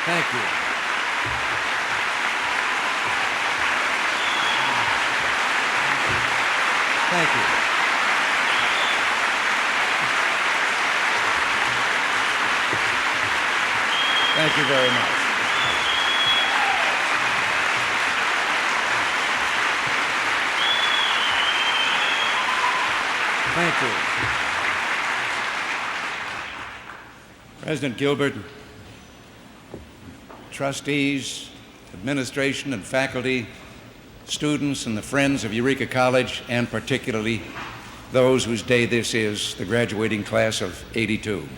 Thank you. Thank you. Thank you very much. Thank you. President Gilbert, trustees, administration, and faculty, students, and the friends of Eureka College, and particularly those whose day this is, the graduating class of '82.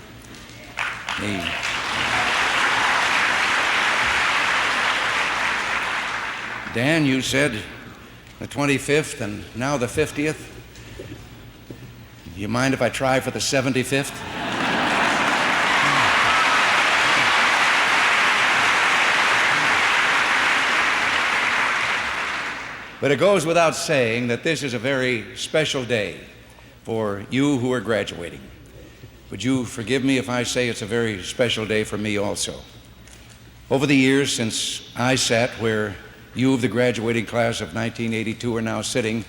Dan, you said the 25th and now the 50th. You mind if I try for the 75th? But it goes without saying that this is a very special day for you who are graduating. Would you forgive me if I say it's a very special day for me also? Over the years since I sat where you of the graduating class of 1982 are now sitting,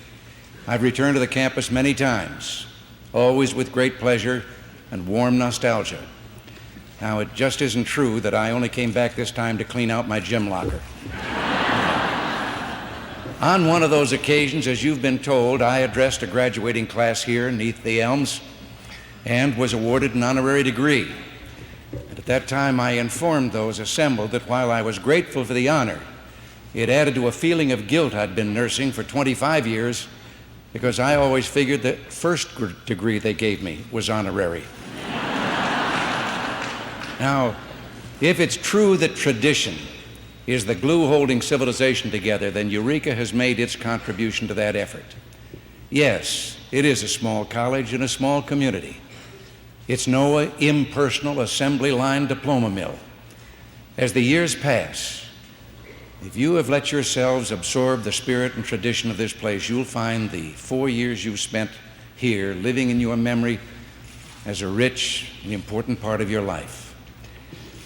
I've returned to the campus many times, always with great pleasure and warm nostalgia. Now, it just isn't true that I only came back this time to clean out my gym locker. On one of those occasions, as you've been told, I addressed a graduating class here beneath the elms and was awarded an honorary degree. And at that time, I informed those assembled that while I was grateful for the honor, it added to a feeling of guilt I'd been nursing for 25 years because I always figured the first degree they gave me was honorary. Now, if it's true that tradition is the glue holding civilization together, then Eureka has made its contribution to that effort. Yes, it is a small college in a small community. It's no impersonal assembly line diploma mill. As the years pass, if you have let yourselves absorb the spirit and tradition of this place, you'll find the 4 years you've spent here living in your memory as a rich and important part of your life.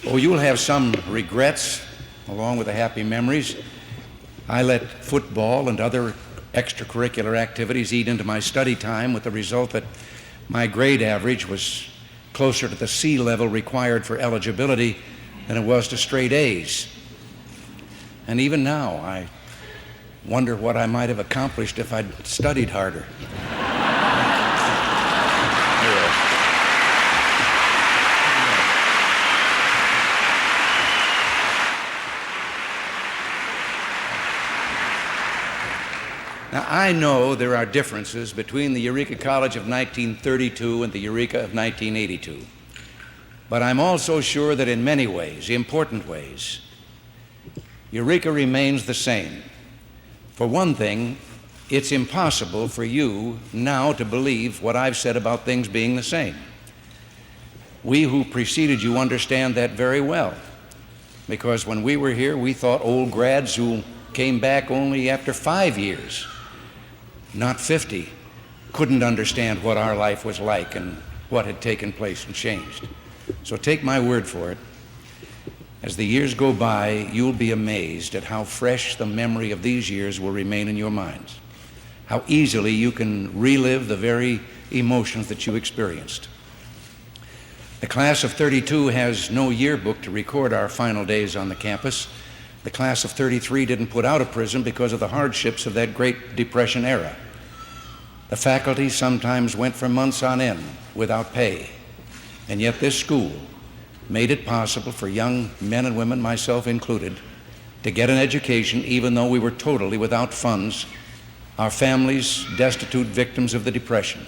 Oh, you'll have some regrets along with the happy memories. I let football and other extracurricular activities eat into my study time, with the result that my grade average was closer to the C level required for eligibility than it was to straight A's. And even now, I wonder what I might have accomplished if I'd studied harder. Now, I know there are differences between the Eureka College of 1932 and the Eureka of 1982. But I'm also sure that in many ways, important ways, Eureka remains the same. For one thing, it's impossible for you now to believe what I've said about things being the same. We who preceded you understand that very well, because when we were here, we thought old grads who came back only after 5 years, not 50, couldn't understand what our life was like and what had taken place and changed. So take my word for it. As the years go by, you'll be amazed at how fresh the memory of these years will remain in your minds, how easily you can relive the very emotions that you experienced. The class of '32 has no yearbook to record our final days on the campus. The class of '33 didn't put out of prison because of the hardships of that Great Depression era. The faculty sometimes went for months on end without pay, and yet this school made it possible for young men and women, myself included, to get an education even though we were totally without funds, our families destitute victims of the Depression.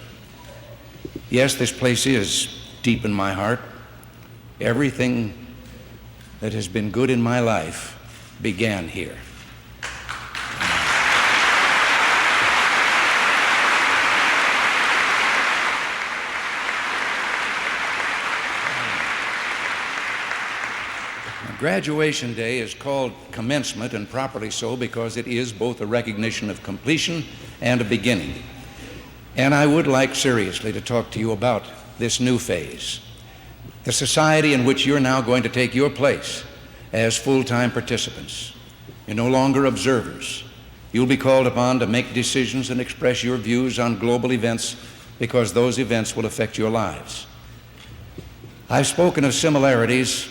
Yes, this place is deep in my heart. Everything that has been good in my life began here. Graduation Day is called commencement, and properly so, because it is both a recognition of completion and a beginning. And I would like seriously to talk to you about this new phase, the society in which you're now going to take your place as full-time participants. You're no longer observers. You'll be called upon to make decisions and express your views on global events because those events will affect your lives. I've spoken of similarities,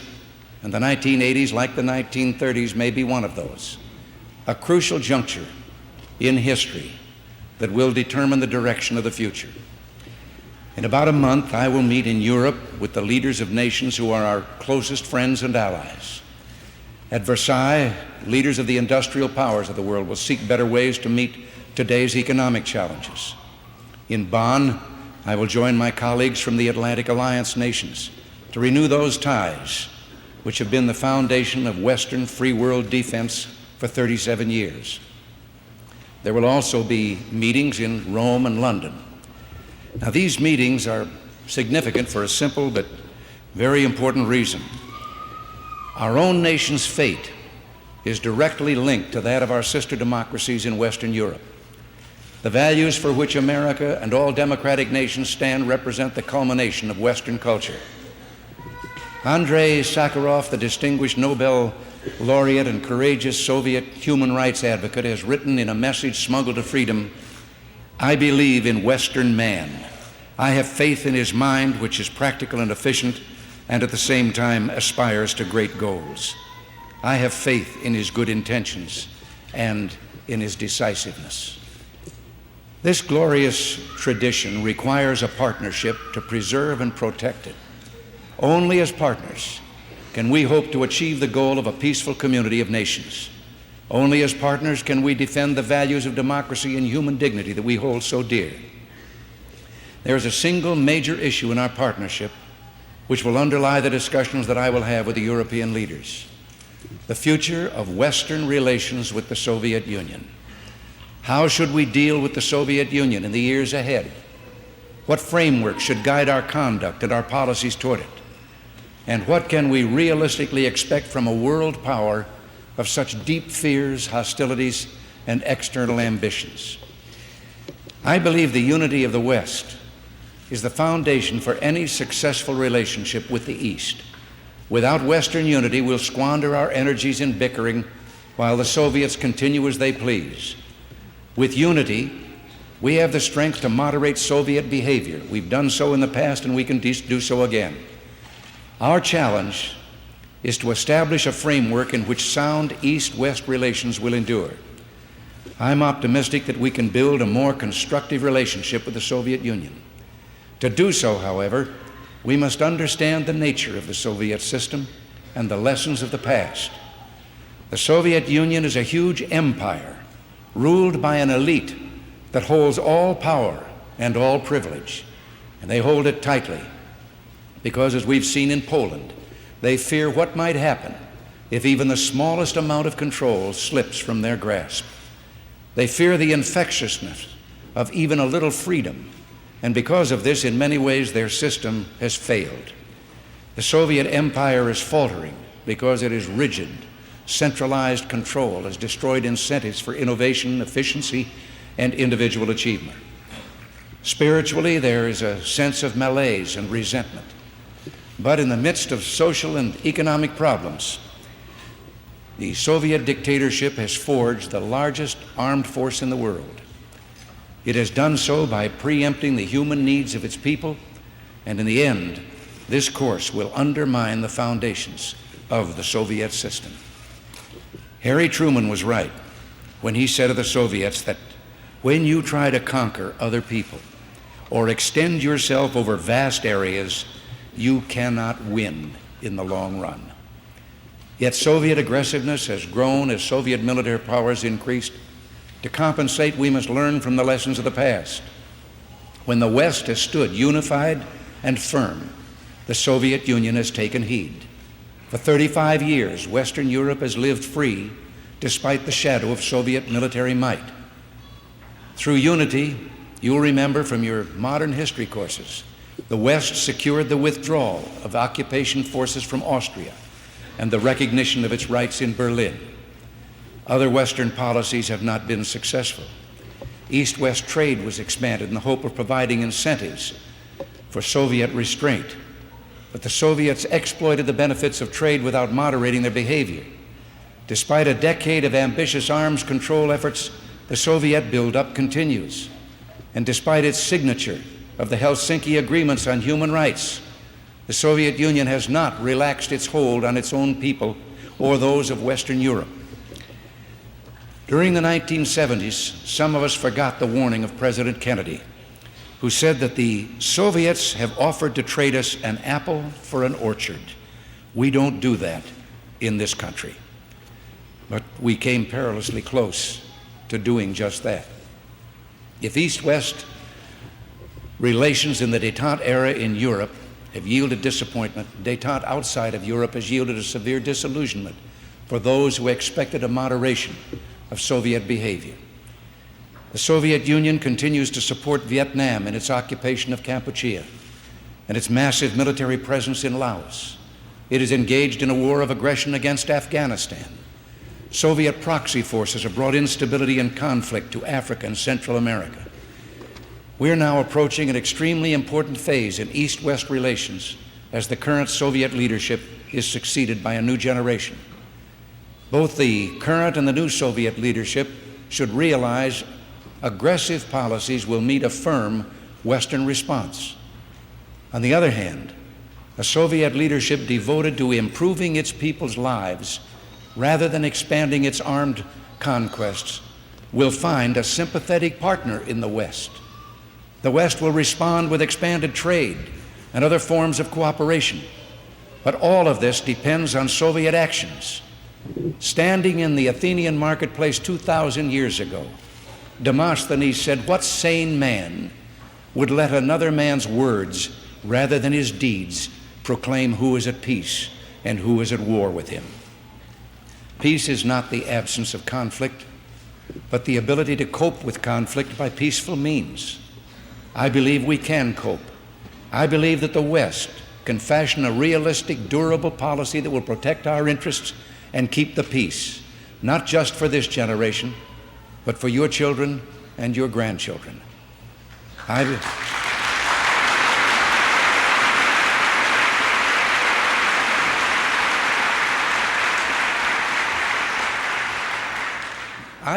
and the 1980s, like the 1930s, may be one of those. A crucial juncture in history that will determine the direction of the future. In about a month, I will meet in Europe with the leaders of nations who are our closest friends and allies. At Versailles, leaders of the industrial powers of the world will seek better ways to meet today's economic challenges. In Bonn, I will join my colleagues from the Atlantic Alliance nations to renew those ties which have been the foundation of Western free world defense for 37 years. There will also be meetings in Rome and London. Now, these meetings are significant for a simple but very important reason. Our own nation's fate is directly linked to that of our sister democracies in Western Europe. The values for which America and all democratic nations stand represent the culmination of Western culture. Andrei Sakharov, the distinguished Nobel laureate and courageous Soviet human rights advocate, has written in a message smuggled to freedom, "I believe in Western man. I have faith in his mind, which is practical and efficient, and at the same time aspires to great goals. I have faith in his good intentions and in his decisiveness." This glorious tradition requires a partnership to preserve and protect it. Only as partners can we hope to achieve the goal of a peaceful community of nations. Only as partners can we defend the values of democracy and human dignity that we hold so dear. There is a single major issue in our partnership which will underlie the discussions that I will have with the European leaders: the future of Western relations with the Soviet Union. How should we deal with the Soviet Union in the years ahead? What framework should guide our conduct and our policies toward it? And what can we realistically expect from a world power of such deep fears, hostilities, and external ambitions? I believe the unity of the West is the foundation for any successful relationship with the East. Without Western unity, we'll squander our energies in bickering while the Soviets continue as they please. With unity, we have the strength to moderate Soviet behavior. We've done so in the past, and we can do so again. Our challenge is to establish a framework in which sound East-West relations will endure. I'm optimistic that we can build a more constructive relationship with the Soviet Union. To do so, however, we must understand the nature of the Soviet system and the lessons of the past. The Soviet Union is a huge empire ruled by an elite that holds all power and all privilege, and they hold it tightly because, as we've seen in Poland, they fear what might happen if even the smallest amount of control slips from their grasp. They fear the infectiousness of even a little freedom, and because of this, in many ways, their system has failed. The Soviet empire is faltering because it is rigid. Centralized control has destroyed incentives for innovation, efficiency, and individual achievement. Spiritually, there is a sense of malaise and resentment. But in the midst of social and economic problems, the Soviet dictatorship has forged the largest armed force in the world. It has done so by preempting the human needs of its people, and in the end, this course will undermine the foundations of the Soviet system. Harry Truman was right when he said of the Soviets that when you try to conquer other people or extend yourself over vast areas, you cannot win in the long run. Yet Soviet aggressiveness has grown as Soviet military powers increased. To compensate, we must learn from the lessons of the past. When the West has stood unified and firm, the Soviet Union has taken heed. For 35 years, Western Europe has lived free despite the shadow of Soviet military might. Through unity, you'll remember from your modern history courses, the West secured the withdrawal of occupation forces from Austria and the recognition of its rights in Berlin. Other Western policies have not been successful. East-West trade was expanded in the hope of providing incentives for Soviet restraint. but the Soviets exploited the benefits of trade without moderating their behavior. Despite a decade of ambitious arms control efforts, the Soviet buildup continues. And despite its signature of the Helsinki Agreements on human rights, the Soviet Union has not relaxed its hold on its own people or those of Western Europe. During the 1970s, some of us forgot the warning of President Kennedy, who said that the Soviets have offered to trade us an apple for an orchard. We don't do that in this country. But we came perilously close to doing just that. If East-West relations in the détente era in Europe have yielded disappointment, détente outside of Europe has yielded a severe disillusionment for those who expected a moderation of Soviet behavior. The Soviet Union continues to support Vietnam in its occupation of Kampuchea and its massive military presence in Laos. It is engaged in a war of aggression against Afghanistan. Soviet proxy forces have brought instability and conflict to Africa and Central America. We are now approaching an extremely important phase in East-West relations as the current Soviet leadership is succeeded by a new generation. Both the current and the new Soviet leadership should realize aggressive policies will meet a firm Western response. On the other hand, a Soviet leadership devoted to improving its people's lives rather than expanding its armed conquests will find a sympathetic partner in the West. The West will respond with expanded trade and other forms of cooperation. But all of this depends on Soviet actions. Standing in the Athenian marketplace 2,000 years ago, Demosthenes said, "What sane man would let another man's words rather than his deeds proclaim who is at peace and who is at war with him?" Peace is not the absence of conflict, but the ability to cope with conflict by peaceful means. I believe we can cope. I believe that the West can fashion a realistic, durable policy that will protect our interests and keep the peace, not just for this generation, but for your children and your grandchildren. I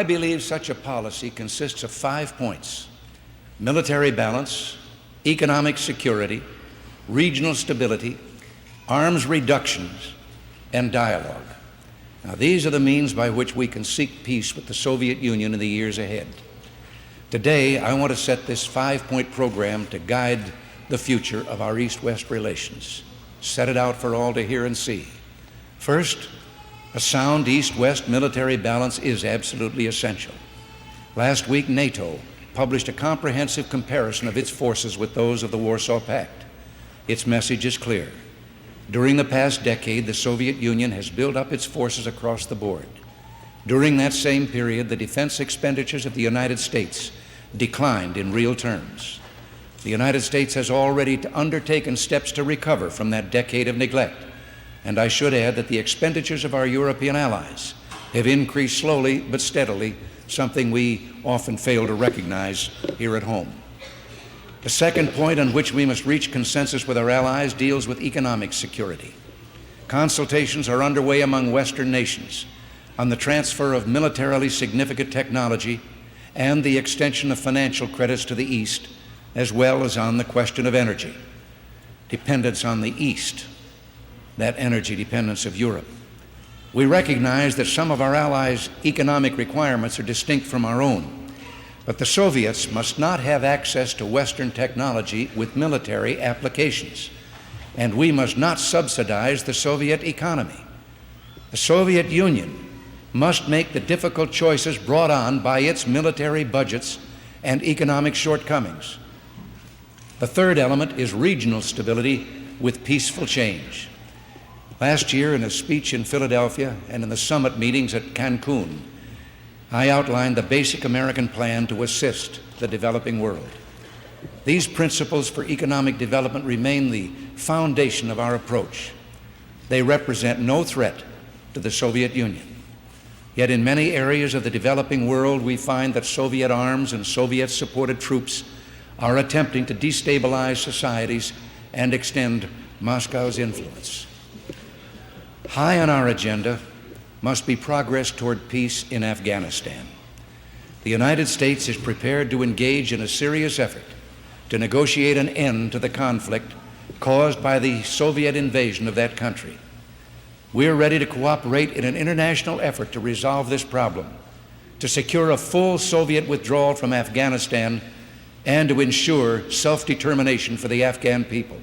believe such a policy consists of 5 points: military balance, economic security, regional stability, arms reductions, and dialogue. Now, these are the means by which we can seek peace with the Soviet Union in the years ahead. Today, I want to set this 5-point program to guide the future of our East-West relations. Set it out for all to hear and see. First, a sound East-West military balance is absolutely essential. Last week, NATO published a comprehensive comparison of its forces with those of the Warsaw Pact. Its message is clear. During the past decade, the Soviet Union has built up its forces across the board. During that same period, the defense expenditures of the United States declined in real terms. The United States has already undertaken steps to recover from that decade of neglect. And I should add that the expenditures of our European allies have increased slowly but steadily, something we often fail to recognize here at home. The second point on which we must reach consensus with our allies deals with economic security. Consultations are underway among Western nations on the transfer of militarily significant technology and the extension of financial credits to the East, as well as on the question of energy. Dependence on the East, that energy dependence of Europe. We recognize that some of our allies' economic requirements are distinct from our own. But the Soviets must not have access to Western technology with military applications, and we must not subsidize the Soviet economy. The Soviet Union must make the difficult choices brought on by its military budgets and economic shortcomings. The third element is regional stability with peaceful change. Last year, in a speech in Philadelphia and in the summit meetings at Cancun, I outlined the basic American plan to assist the developing world. These principles for economic development remain the foundation of our approach. They represent no threat to the Soviet Union. Yet in many areas of the developing world, we find that Soviet arms and Soviet-supported troops are attempting to destabilize societies and extend Moscow's influence. High on our agenda must be progress toward peace in Afghanistan. The United States is prepared to engage in a serious effort to negotiate an end to the conflict caused by the Soviet invasion of that country. We are ready to cooperate in an international effort to resolve this problem, to secure a full Soviet withdrawal from Afghanistan, and to ensure self-determination for the Afghan people.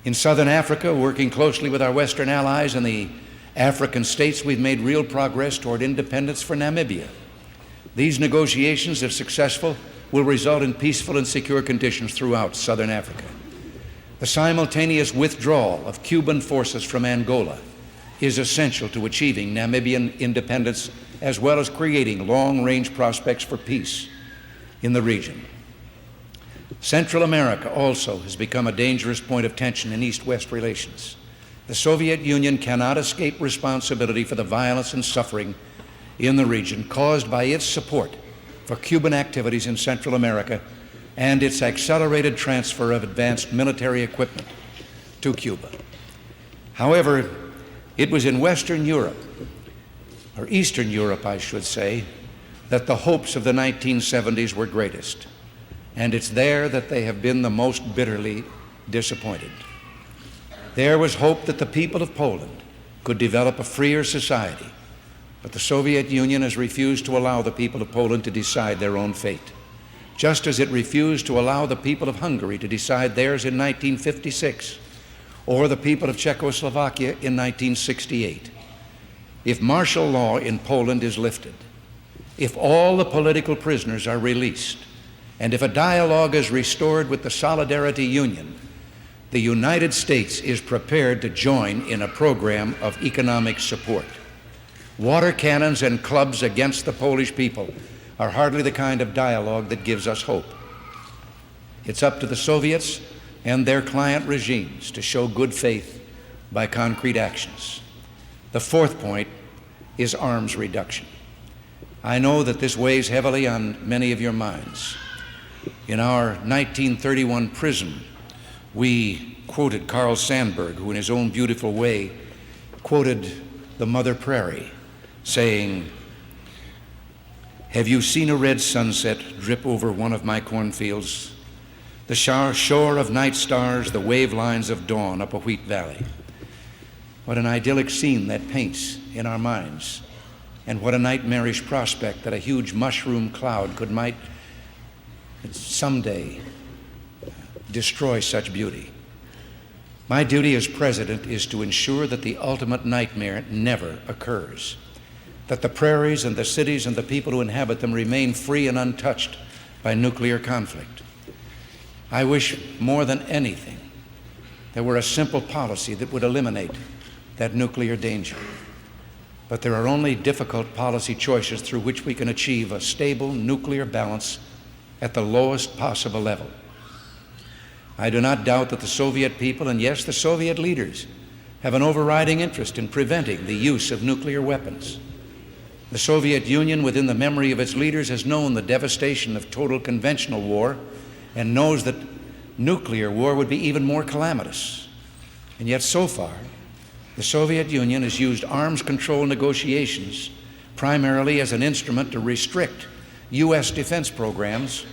In Southern Africa, working closely with our Western allies and the African states, we've made real progress toward independence for Namibia. These negotiations, if successful, will result in peaceful and secure conditions throughout Southern Africa. The simultaneous withdrawal of Cuban forces from Angola is essential to achieving Namibian independence, as well as creating long-range prospects for peace in the region. Central America also has become a dangerous point of tension in East-West relations. The Soviet Union cannot escape responsibility for the violence and suffering in the region caused by its support for Cuban activities in Central America and its accelerated transfer of advanced military equipment to Cuba. However, it was in Western Europe, or Eastern Europe, I should say, that the hopes of the 1970s were greatest, and it's there that they have been the most bitterly disappointed. There was hope that the people of Poland could develop a freer society, but the Soviet Union has refused to allow the people of Poland to decide their own fate, just as it refused to allow the people of Hungary to decide theirs in 1956, or the people of Czechoslovakia in 1968. If martial law in Poland is lifted, if all the political prisoners are released, and if a dialogue is restored with the Solidarity Union, the United States is prepared to join in a program of economic support. Water cannons and clubs against the Polish people are hardly the kind of dialogue that gives us hope. It's up to the Soviets and their client regimes to show good faith by concrete actions. The fourth point is arms reduction. I know that this weighs heavily on many of your minds. In our 1931 prism, we quoted Carl Sandburg, who in his own beautiful way quoted the Mother Prairie, saying, "Have you seen a red sunset drip over one of my cornfields? The shore of night stars, the wave lines of dawn up a wheat valley." What an idyllic scene that paints in our minds, and what a nightmarish prospect that a huge mushroom cloud might someday destroy such beauty. My duty as president is to ensure that the ultimate nightmare never occurs, that the prairies and the cities and the people who inhabit them remain free and untouched by nuclear conflict. I wish more than anything there were a simple policy that would eliminate that nuclear danger. But there are only difficult policy choices through which we can achieve a stable nuclear balance at the lowest possible level. I do not doubt that the Soviet people, and yes, the Soviet leaders, have an overriding interest in preventing the use of nuclear weapons. The Soviet Union, within the memory of its leaders, has known the devastation of total conventional war and knows that nuclear war would be even more calamitous. And yet, so far, the Soviet Union has used arms control negotiations primarily as an instrument to restrict U.S. defense programs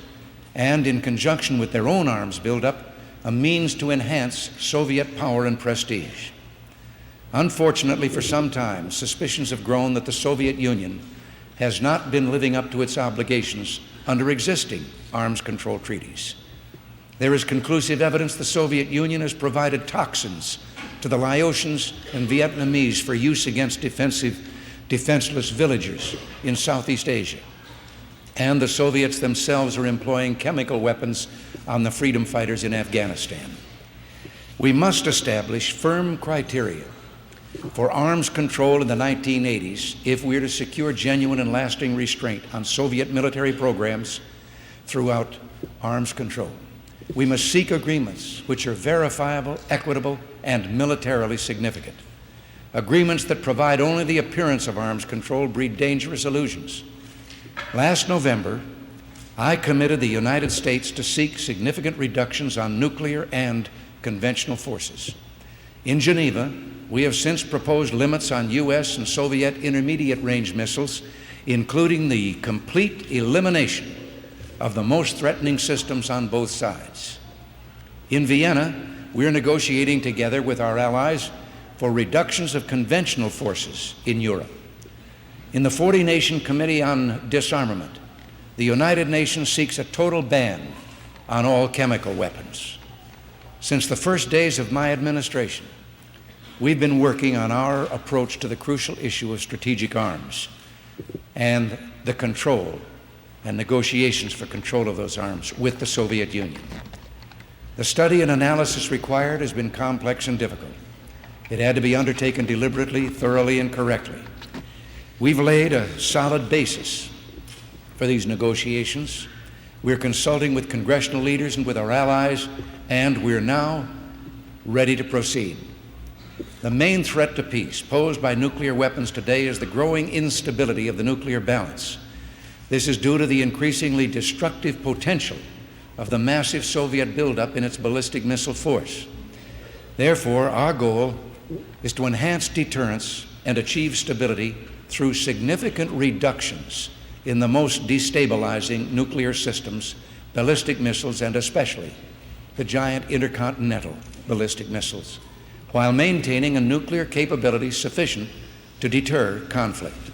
and, in conjunction with their own arms buildup, a means to enhance Soviet power and prestige. Unfortunately, for some time, suspicions have grown that the Soviet Union has not been living up to its obligations under existing arms control treaties. There is conclusive evidence the Soviet Union has provided toxins to the Laotians and Vietnamese for use against defenseless villagers in Southeast Asia. And the Soviets themselves are employing chemical weapons on the freedom fighters in Afghanistan. We must establish firm criteria for arms control in the 1980s if we are to secure genuine and lasting restraint on Soviet military programs throughout arms control. We must seek agreements which are verifiable, equitable, and militarily significant. Agreements that provide only the appearance of arms control breed dangerous illusions. Last November, I committed the United States to seek significant reductions on nuclear and conventional forces. In Geneva, we have since proposed limits on U.S. and Soviet intermediate-range missiles, including the complete elimination of the most threatening systems on both sides. In Vienna, we're negotiating together with our allies for reductions of conventional forces in Europe. In the 40-Nation Committee on Disarmament, the United Nations seeks a total ban on all chemical weapons. Since the first days of my administration, we've been working on our approach to the crucial issue of strategic arms and the control and negotiations for control of those arms with the Soviet Union. The study and analysis required has been complex and difficult. It had to be undertaken deliberately, thoroughly, and correctly. We've laid a solid basis for these negotiations. We're consulting with congressional leaders and with our allies, and we're now ready to proceed. The main threat to peace posed by nuclear weapons today is the growing instability of the nuclear balance. This is due to the increasingly destructive potential of the massive Soviet buildup in its ballistic missile force. Therefore, our goal is to enhance deterrence and achieve stability through significant reductions in the most destabilizing nuclear systems, ballistic missiles, and especially the giant intercontinental ballistic missiles, while maintaining a nuclear capability sufficient to deter conflict,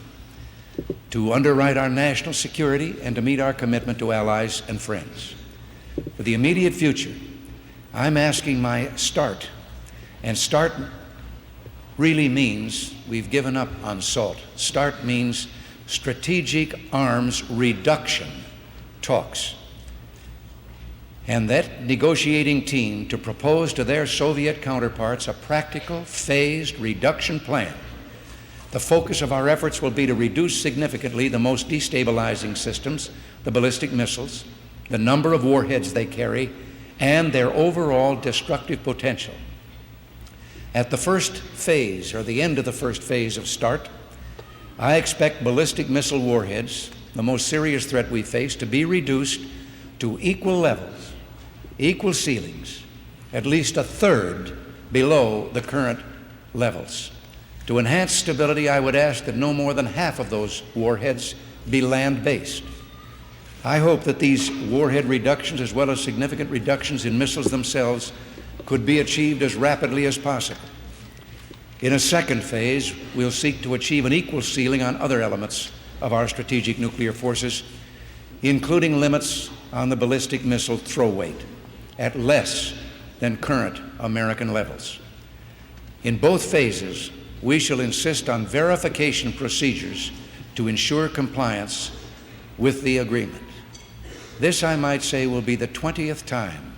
to underwrite our national security, and to meet our commitment to allies and friends. For the immediate future, I'm asking my START, and START really means we've given up on SALT. START means Strategic Arms Reduction Talks. And that negotiating team to propose to their Soviet counterparts a practical, phased reduction plan. The focus of our efforts will be to reduce significantly the most destabilizing systems, the ballistic missiles, the number of warheads they carry, and their overall destructive potential. At the first phase, or the end of the first phase of START, I expect ballistic missile warheads, the most serious threat we face, to be reduced to equal levels, equal ceilings, at least a third below the current levels. To enhance stability, I would ask that no more than half of those warheads be land-based. I hope that these warhead reductions, as well as significant reductions in missiles themselves, could be achieved as rapidly as possible. In a second phase, we'll seek to achieve an equal ceiling on other elements of our strategic nuclear forces, including limits on the ballistic missile throw weight at less than current American levels. In both phases, we shall insist on verification procedures to ensure compliance with the agreement. This, I might say, will be the 20th time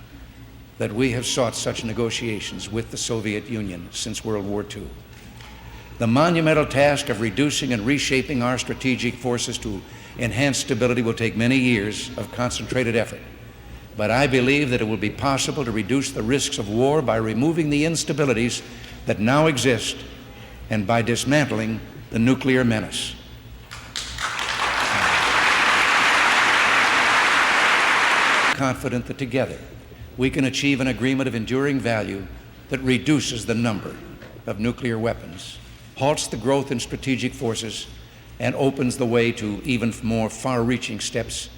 that we have sought such negotiations with the Soviet Union since World War II. The monumental task of reducing and reshaping our strategic forces to enhance stability will take many years of concentrated effort. But I believe that it will be possible to reduce the risks of war by removing the instabilities that now exist and by dismantling the nuclear menace. I'm confident that together we can achieve an agreement of enduring value that reduces the number of nuclear weapons, halts the growth in strategic forces, and opens the way to even more far-reaching steps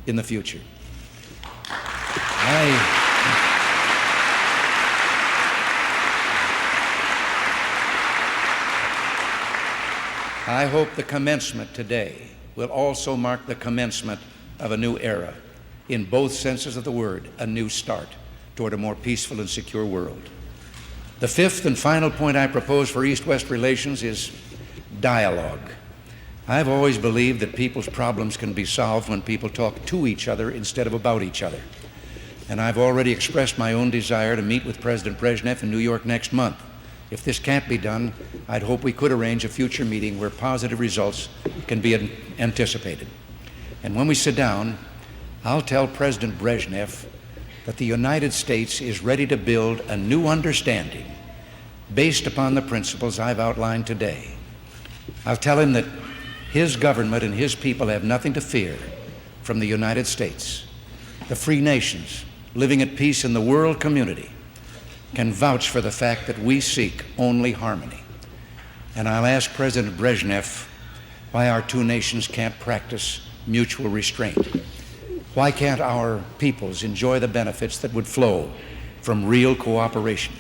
in the future. I hope the commencement today will also mark the commencement of a new era, in both senses of the word, a new start toward a more peaceful and secure world. The fifth and final point I propose for East-West relations is dialogue. I've always believed that people's problems can be solved when people talk to each other instead of about each other. And I've already expressed my own desire to meet with President Brezhnev in New York next month. If this can't be done, I'd hope we could arrange a future meeting where positive results can be anticipated. And when we sit down, I'll tell President Brezhnev that the United States is ready to build a new understanding based upon the principles I've outlined today. I'll tell him that his government and his people have nothing to fear from the United States, the free nations living at peace in the world community, can vouch for the fact that we seek only harmony. And I'll ask President Brezhnev why our two nations can't practice mutual restraint. Why can't our peoples enjoy the benefits that would flow from real cooperation?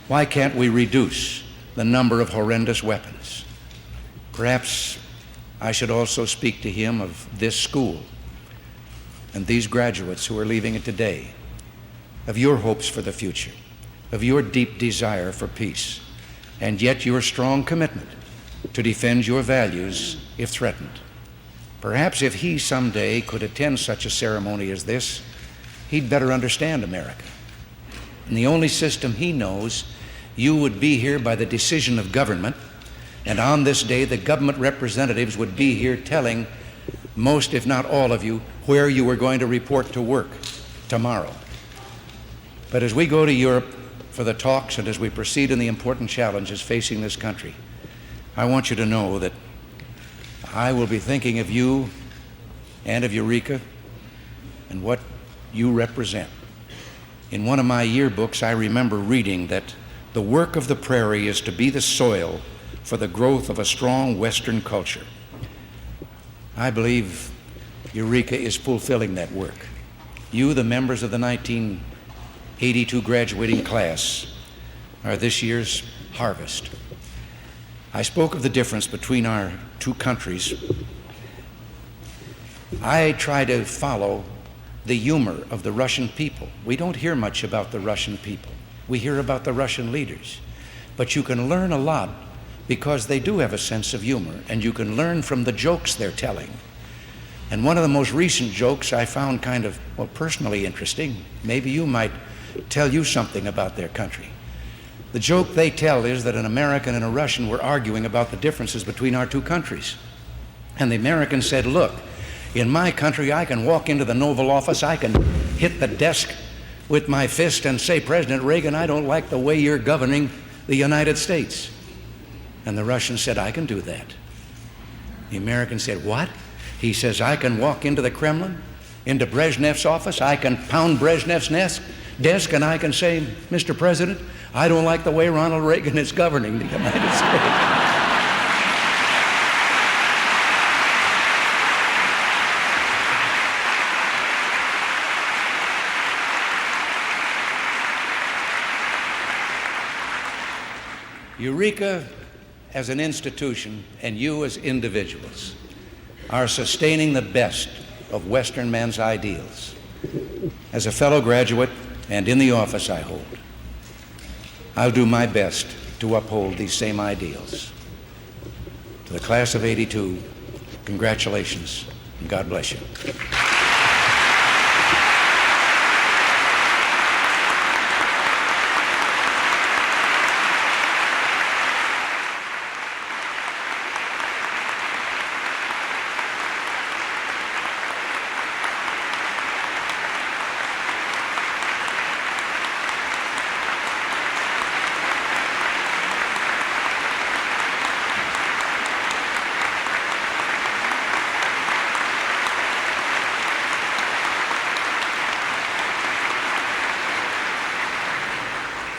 Why can't we reduce the number of horrendous weapons? Perhaps I should also speak to him of this school and these graduates who are leaving it today, of your hopes for the future, of your deep desire for peace, and yet your strong commitment to defend your values if threatened. Perhaps if he someday could attend such a ceremony as this, he'd better understand America. In the only system he knows, you would be here by the decision of government, and on this day the government representatives would be here telling most, if not all of you, where you were going to report to work tomorrow. But as we go to Europe for the talks and as we proceed in the important challenges facing this country, I want you to know that I will be thinking of you and of Eureka and what you represent. In one of my yearbooks, I remember reading that the work of the prairie is to be the soil for the growth of a strong Western culture. I believe Eureka is fulfilling that work. You, the members of the 1982 graduating class, are this year's harvest. I spoke of the difference between our two countries. I try to follow the humor of the Russian people. We don't hear much about the Russian people. We hear about the Russian leaders. But you can learn a lot because they do have a sense of humor, and you can learn from the jokes they're telling. And one of the most recent jokes I found kind of, well, personally interesting. Maybe you might tell you something about their country. The joke they tell is that an American and a Russian were arguing about the differences between our two countries. And the American said, look, in my country, I can walk into the Oval Office, I can hit the desk with my fist and say, President Reagan, I don't like the way you're governing the United States. And the Russian said, I can do that. The American said, what? He says, I can walk into the Kremlin, into Brezhnev's office, I can pound Brezhnev's desk, and I can say, Mr. President, I don't like the way Ronald Reagan is governing the United States. Eureka as an institution and you as individuals are sustaining the best of Western man's ideals. As a fellow graduate and in the office I hold, I'll do my best to uphold these same ideals. To the class of '82, congratulations and God bless you.